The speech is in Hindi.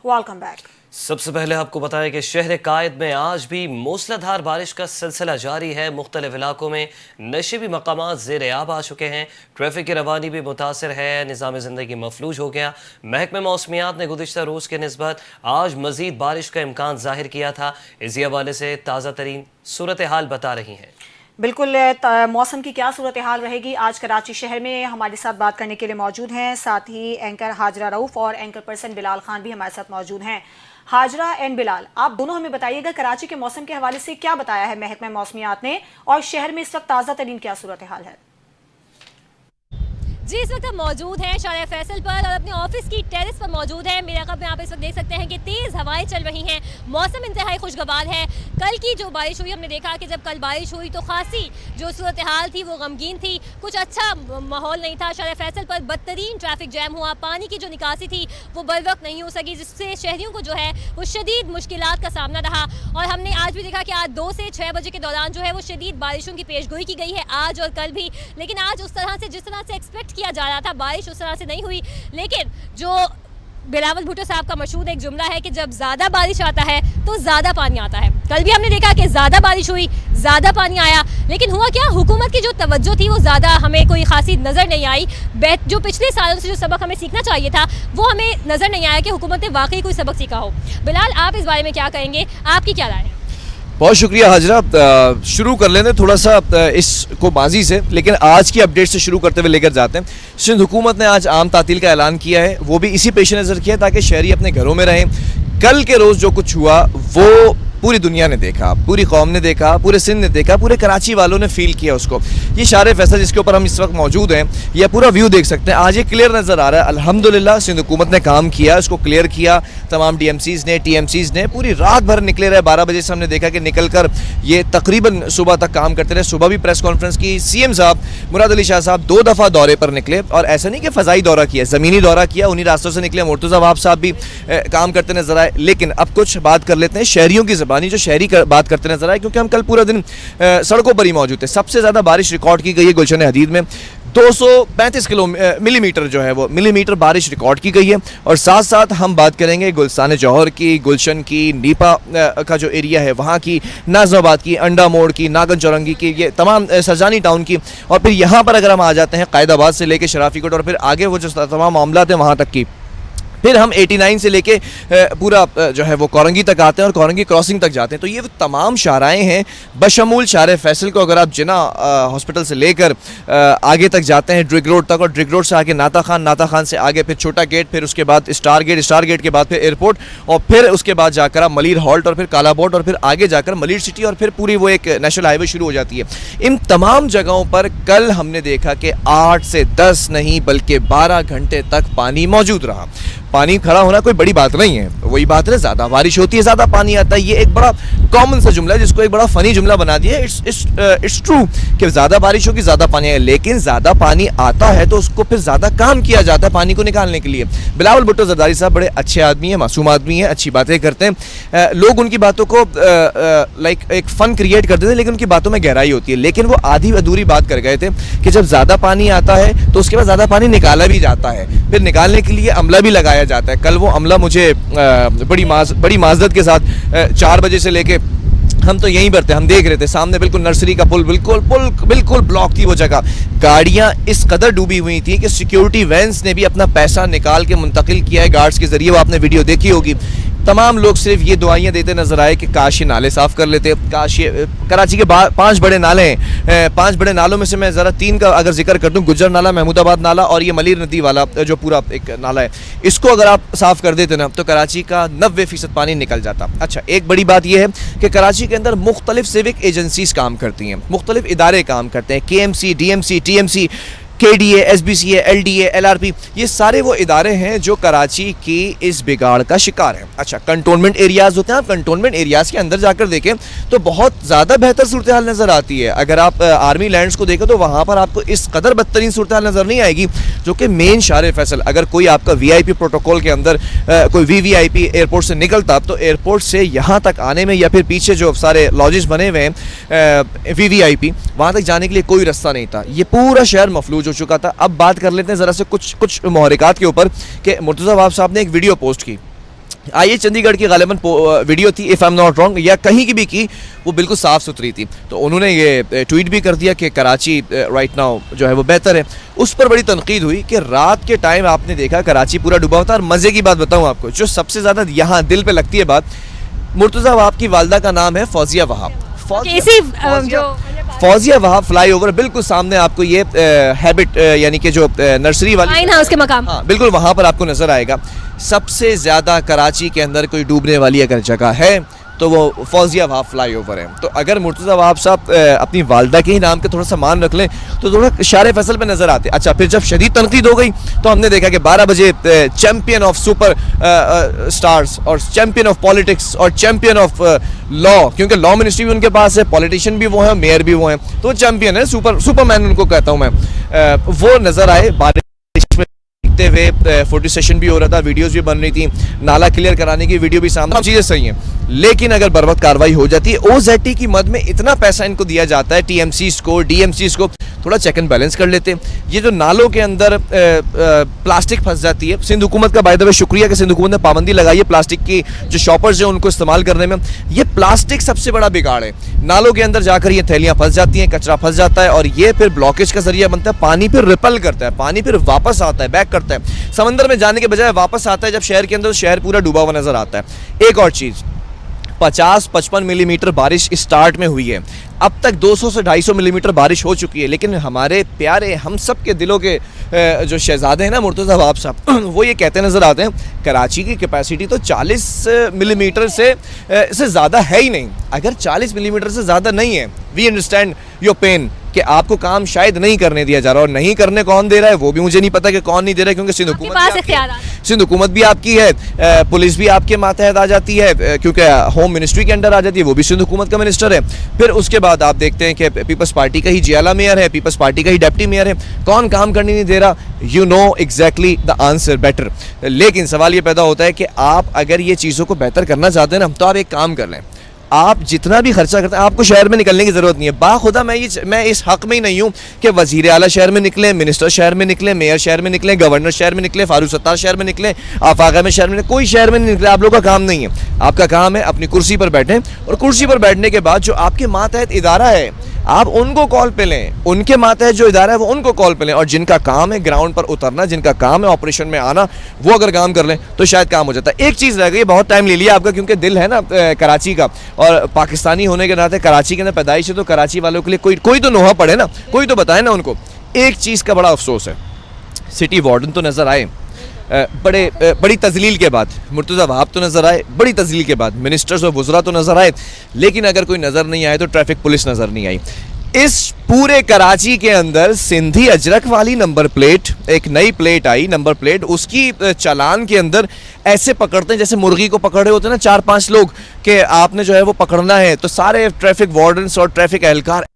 Welcome back. सबसे पहले आपको बताएं कि शहर कायद में आज भी मूसलाधार बारिश का सिलसिला जारी है। मुख्तलिफ इलाकों में नशीबी मकामात ज़ेर-ए-आब आ चुके हैं। ट्रैफिक की रवानी भी मुतासर है, निज़ाम ज़िंदगी मफलूज हो गया। महकमे मौसमियात ने गुज़िश्ता रोज़ के निस्बत आज मज़ीद बारिश का इम्कान ज़ाहिर किया था। इसी हवाले से ताज़ा तरीन सूरत हाल बता रही हैं। बिल्कुल, मौसम की क्या सूरत हाल रहेगी आज कराची शहर में, हमारे साथ बात करने के लिए मौजूद हैं। साथ ही एंकर हाजरा रऊफ़ और एंकर पर्सन बिलाल खान भी हमारे साथ मौजूद हैं। हाजरा एंड बिलाल, आप दोनों हमें बताइएगा कराची के मौसम के हवाले से क्या बताया है महकमा मौसमियात ने, और शहर में इस वक्त ताज़ा तरीन क्या सूरत हाल है। जी, इस वक्त हम मौजूद हैं शारिया फैसल पर और अपने ऑफिस की टेरेस पर मौजूद हैं। मेरे अक़ब में आप इस वक्त देख सकते हैं कि तेज़ हवाएं चल रही हैं, मौसम इंतहाई खुशगवार है। कल की जो बारिश हुई, हमने देखा कि जब कल बारिश हुई तो खासी जो सूरत हाल थी वो गमगीन थी, कुछ अच्छा माहौल नहीं था। शारिया फैसल पर बदतरीन ट्रैफिक जैम हुआ, पानी की जो निकासी थी वो बर वक्त नहीं हो सकी, जिससे शहरियों को जो है वो शदीद मुश्किलात का सामना रहा। और हमने आज भी देखा कि आज 2 से 6 बजे के दौरान जो है वो शदीद बारिशों की पेशगोई की गई है, आज और कल भी। लेकिन आज उस तरह से जिस तरह से एक्सपेक्ट किया जा रहा था बारिश उस तरह से नहीं हुई। लेकिन जो बिलावल भुट्टो साहब का मशहूर एक जुमला है कि जब ज़्यादा बारिश आता है तो ज़्यादा पानी आता है। कल भी हमने देखा कि ज़्यादा बारिश हुई, ज़्यादा पानी आया, लेकिन हुआ क्या, हुकूमत की जो तवज्जो थी वो ज़्यादा हमें कोई खासी नज़र नहीं आई। जो पिछले सालों से जो सबक हमें सीखना चाहिए था वो हमें नज़र नहीं आया कि हुकूमत ने वाकई कोई सबक सीखा हो। बिलाल, आप इस बारे में क्या कहेंगे, आपकी क्या राय है? बहुत शुक्रिया हाजरा। शुरू कर लेते थोड़ा सा इसको माजी से, लेकिन आज की अपडेट से शुरू करते हुए लेकर जाते हैं। सिंध हुकूमत ने आज आम तातील का ऐलान किया है, वो भी इसी पेश नज़र किया ताकि शहरी अपने घरों में रहें। कल के रोज़ जो कुछ हुआ वो पूरी दुनिया ने देखा, पूरी कौम ने देखा, पूरे सिंध ने देखा, पूरे कराची वालों ने फील किया उसको। ये शारिया फैसल जिसके ऊपर हम इस वक्त मौजूद हैं, यह पूरा व्यू देख सकते हैं। आज ये क्लियर नज़र आ रहा है। अल्हम्दुलिल्लाह सिंध हुकूमत ने काम किया, इसको क्लियर किया। तमाम DMCs ने, TMCs ने पूरी रात भर निकले रहे। 12 बजे से हमने देखा कि निकल कर ये तकरीबन सुबह तक काम करते रहे। सुबह भी प्रेस कॉन्फ्रेंस की, CM साहब मुराद अली शाह साहब 2 दफ़ा दौरे पर निकले, और ऐसा नहीं कि फ़ज़ाई दौरा किया, ज़मीनी दौरा किया, उन्हीं रास्तों से निकले। मुर्तज़ा वहाब साहब भी काम करते नजर आए। लेकिन अब कुछ बात कर लेते हैं शहरियों की ज़बानी, जो शहरी बात करते नजर आए, क्योंकि हम कल पूरा दिन सड़कों पर ही मौजूद थे। सबसे ज़्यादा बारिश रिकॉर्ड की गई है गुलशन हदीद में, 235 मिलीमीटर जो है वो मिलीमीटर बारिश रिकॉर्ड की गई है। और साथ साथ हम बात करेंगे गुलस्तान जौहर की, गुलशन की, नीपा का जो एरिया है वहाँ की, नाज़माबाद की, अंडा मोड़ की, नागन चौरंगी की, ये तमाम सरजानी टाउन की, और फिर यहाँ पर अगर हम आ जाते हैं कायदाबाद से लेके शराफी कोट और फिर आगे वो जो तमाम मामला हैं वहाँ तक की। फिर हम 89 से लेके पूरा जो है वो कोरंगी तक आते हैं और कोरंगी क्रॉसिंग तक जाते हैं। तो ये तमाम शाराएँ हैं बशमूल शारिया फैसल को। अगर आप जिना हॉस्पिटल से लेकर आगे तक जाते हैं ड्रिग रोड तक, और ड्रिग रोड से आगे नाता खान से आगे फिर छोटा गेट, फिर उसके बाद स्टार गेट के बाद फिर एयरपोर्ट, और फिर उसके बाद जाकर आप मलिर हॉल्ट, और फिर काला बोट, और फिर आगे जाकर मलिर सिटी, और फिर पूरी वो एक नेशनल हाईवे शुरू हो जाती है। इन तमाम जगहों पर कल हमने देखा कि 8 से 10 नहीं बल्कि 12 घंटे तक पानी मौजूद रहा। पानी खड़ा होना कोई बड़ी बात नहीं है, वही बात है ज़्यादा बारिश होती है ज़्यादा पानी आता है। ये एक बड़ा कॉमन सा जुमला है जिसको एक बड़ा फ़नी जुमला बना दिया है। इट्स ट्रू कि ज़्यादा बारिश होगी ज़्यादा पानी है, लेकिन ज़्यादा पानी आता है तो उसको फिर ज़्यादा काम किया जाता है पानी को निकालने के लिए। बिलावल भुट्टो जरदारी साहब बड़े अच्छे आदमी हैं, मासूम आदमी हैं, अच्छी बातें करते हैं। लोग उनकी बातों को लाइक एक फ़न क्रिएट कर देते हैं, लेकिन उनकी बातों में गहराई होती है। लेकिन वो आधी अधूरी बात कर गए थे कि जब ज़्यादा पानी आता है तो उसके बाद ज़्यादा पानी निकाला भी जाता है, फिर निकालने के लिए अमला भी लगाया जाता है। कल वो अमला मुझे बड़ी माजरत के साथ 4 बजे से लेके हम तो यहीं पर थे, हम देख रहे थे सामने बिल्कुल नर्सरी का पुल बिल्कुल ब्लॉक थी वो जगह। गाड़ियां इस कदर डूबी हुई थी कि सिक्योरिटी वैन्स ने भी अपना पैसा निकाल के मुंतकिल किया है गार्ड्स के जरिए, वो आपने वीडियो देखी होगी। तमाम लोग सिर्फ ये दुआएं देते नजर आए कि काश ये नाले साफ़ कर लेते, काश ये कराची के 5 बड़े नाले हैं। 5 बड़े नालों में से मैं ज़रा 3 का अगर जिक्र कर दूँ, गुज्जर नाला, महमूदाबाद नाला और ये मलिर नदी वाला जो पूरा एक नाला है, इसको अगर आप साफ़ कर देते ना तो कराची का 90% पानी निकल जाता। अच्छा, एक बड़ी बात यह है कि कराची के अंदर मुख्तलिफ सिविक एजेंसीज काम करती हैं, मुख्तलिफ इदारे काम करते हैं, KMC, DMC, TMC, KDA, SBCA, LDA, LRP, ये सारे वो इदारे हैं जो कराची की इस बिगाड़ का शिकार हैं। अच्छा, कंटोनमेंट एरियाज़ होते हैं, आप कंटोनमेंट एरियाज़ के अंदर जाकर देखें तो बहुत ज़्यादा बेहतर सूरत हाल नज़र आती है। अगर आप आर्मी लैंड्स को देखें तो वहाँ पर आपको इस कदर बदतरीन सूरत हाल नज़र नहीं आएगी जो कि मेन शारिया फैसल। अगर कोई आपका VIP प्रोटोकॉल के अंदर कोई VVIP एयरपोर्ट से निकलता तो एयरपोर्ट से यहाँ तक आने में या फिर पीछे जो सारे लॉजेस बने हुए हैं VVIP, वहाँ तक जाने के लिए कोई रास्ता नहीं था। ये पूरा शहर मफलूज हो चुका था। अब बात कर लेते हैं ज़रा से कुछ मुहरिकात के ऊपर कि मुर्तज़ा वहाब साहब ने एक वीडियो पोस्ट की। आइए चंडीगढ़ की गालिबन वीडियो थी, if I am not wrong, या कहीं की भी की, वो बिल्कुल साफ़ सुथरी थी। तो उन्होंने ये ट्वीट भी कर दिया कि कराची राइट नाउ जो है वो बेहतर है। उस पर बड़ी तनकीद हुई कि रात के टाइम आपने देखा कराची पूरा डूबा हुआ था। और मज़े की बात बताऊँ आपको, जो सबसे ज़्यादा यहाँ दिल पे लगती है बात, मुर्तज़ा वहाब की वालदा का नाम है फौजिया वहाब। फौजिया वहाब फ्लाईओवर बिल्कुल सामने आपको ये हैबिट यानी कि जो नर्सरी वाली लाइन हाउस के मकाम, हाँ बिल्कुल वहाँ पर आपको नज़र आएगा। सबसे ज़्यादा कराची के अंदर कोई डूबने वाली अगर जगह है तो वो फौजिया वहाब फ्लाईओवर है। तो अगर मुर्तज़ा वहाब साहब अपनी वालदा के ही नाम के थोड़ा सा मान रख लें तो थोड़ा शारे फैसल पे नज़र आते। अच्छा, फिर जब शदीद तनकीद हो गई तो हमने देखा कि 12 बजे चैम्पियन ऑफ सुपर स्टार्स और चैम्पियन ऑफ पॉलिटिक्स और चैम्पियन ऑफ लॉ, क्योंकि लॉ मिनिस्ट्री भी उनके पास है, पॉलिटिशियन भी वो है, मेयर भी वो हैं, तो वो चैम्पियन है, सुपरमैन उनको कहता हूँ मैं। वो नज़र आए बारिश में हुए, फोटो सेशन भी हो रहा था, वीडियोस भी बन रही थी, नाला क्लियर कराने की वीडियो भी सामने, चीज़ें सही हैं। लेकिन अगर बर वक्त कार्रवाई हो जाती है, OZT की मद में इतना पैसा इनको दिया जाता है, TMCs को, DMCs को, थोड़ा चेक एंड बैलेंस कर लेते। ये जो नालों के अंदर प्लास्टिक फंस जाती है, सिंध हुकूमत का बाय द वे शुक्रिया कि सिंध हुकूमत ने पाबंदी लगाई है प्लास्टिक की, जो शॉपर्स हैं उनको इस्तेमाल करने में। ये प्लास्टिक सबसे बड़ा बिगाड़ है। नालों के अंदर जाकर ये थैलियाँ फंस जाती हैं, कचरा फंस जाता है और ये फिर ब्लॉकेज का जरिया बनता है। पानी फिर रिपल करता है, पानी फिर वापस आता है, बैक करता है, समंदर में जाने के बजाय वापस आता है। जब शहर के अंदर, शहर पूरा डूबा हुआ नजर आता है। एक और चीज़, 50-55 मिलीमीटर बारिश स्टार्ट में हुई है, अब तक 200 से 250 मिलीमीटर बारिश हो चुकी है। लेकिन हमारे प्यारे, हम सब के दिलों के जो शहजादे हैं ना मुर्तज़ा वहाब साहब, वो ये कहते नज़र आते हैं कराची की कैपेसिटी तो 40 मिलीमीटर से ज़्यादा है ही नहीं। अगर 40 मिलीमीटर से ज़्यादा नहीं है, वी अंडरस्टैंड योर पेन कि आपको काम शायद नहीं करने दिया जा रहा, और नहीं करने कौन दे रहा है वो भी मुझे नहीं पता कि कौन नहीं दे रहा है, क्योंकि सिंध हुकूमत भी आपकी है, पुलिस भी आपके मातहत आ जाती है, क्योंकि होम मिनिस्ट्री के अंडर आ जाती है, वो भी सिंध हुकूमत का मिनिस्टर है। फिर उसके बाद आप देखते हैं कि पीपल्स पार्टी का ही जियाला मेयर है, पीपल्स पार्टी का ही डिप्टी मेयर है, कौन काम करने नहीं दे रहा। You know exactly the answer better. लेकिन सवाल ये पैदा होता है कि आप अगर ये चीज़ों को बेहतर करना चाहते हैं ना, तो आप एक काम कर लें, आप जितना भी खर्चा करते हैं आपको शहर में निकलने की ज़रूरत नहीं है। बाखुदा मैं इस हक़ में ही नहीं हूँ कि वज़ीर आला शहर में निकले, मिनिस्टर शहर में निकले, मेयर शहर में निकले, गवर्नर शहर में निकले, फारूक सत्तार शहर में निकले, आफाका में शहर में निकले, कोई शहर में नहीं निकले। आप लोगों का काम नहीं है। आपका काम है अपनी कुर्सी पर बैठें, और कुर्सी पर बैठने के बाद जो आपके मातहत इदारा है आप उनको कॉल पे लें, उनके मातहत जो इदारा है वो उनको कॉल पे लें, और जिनका काम है ग्राउंड पर उतरना, जिनका काम है ऑपरेशन में आना, वो अगर काम कर लें तो शायद काम हो जाता है। एक चीज़ रह गई, बहुत टाइम ले लिया आपका, क्योंकि दिल है ना कराची का, और पाकिस्तानी होने के नाते कराची के अंदर पैदाइश है, तो कराची वालों के लिए कोई तो नोहा पड़े ना, कोई तो बताए ना उनको। एक चीज़ का बड़ा अफसोस है, सिटी वार्डन तो नज़र आए बड़ी तजलील के बाद, मुर्तज़ा वहाब तो नज़र आए बड़ी तजलील के बाद, मिनिस्टर्स और वज़रा तो नज़र आए, लेकिन अगर कोई नज़र नहीं आए तो ट्रैफिक पुलिस नज़र नहीं आई। इस पूरे कराची के अंदर सिंधी अजरक वाली नंबर प्लेट, एक नई प्लेट आई नंबर प्लेट, उसकी चालान के अंदर ऐसे पकड़ते हैं जैसे मुर्गी को पकड़ रहे होते हैं ना 4-5 लोग, कि आपने जो है वो पकड़ना है, तो सारे ट्रैफिक वार्डन्स और ट्रैफिक एहलकार